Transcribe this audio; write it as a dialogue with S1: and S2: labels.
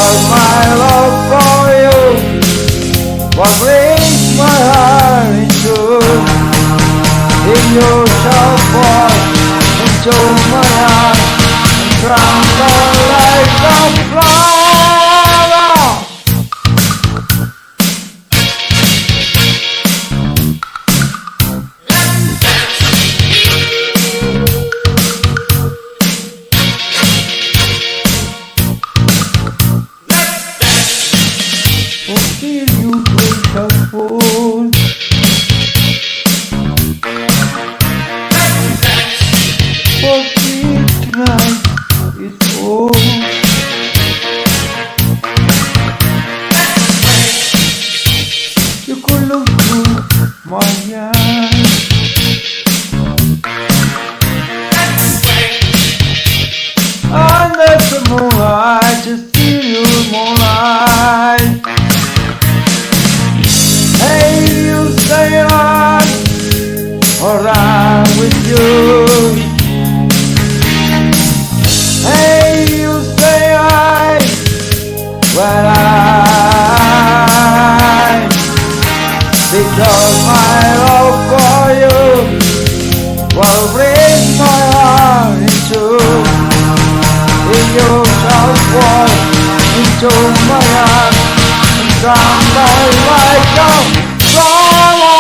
S1: Because my love for you what brings my heart into in your sharp voice into my heart and tremble like a flower. Oh, feel you drink a fool. For me tonight is all. You could look through my eyes. Under the moonlight, just feel your moonlight. Hey, you stay on, or I'm with you. Hey, you stay on, when because my love for you will bring my heart into in your soft voice into my heart and tremble like a flower.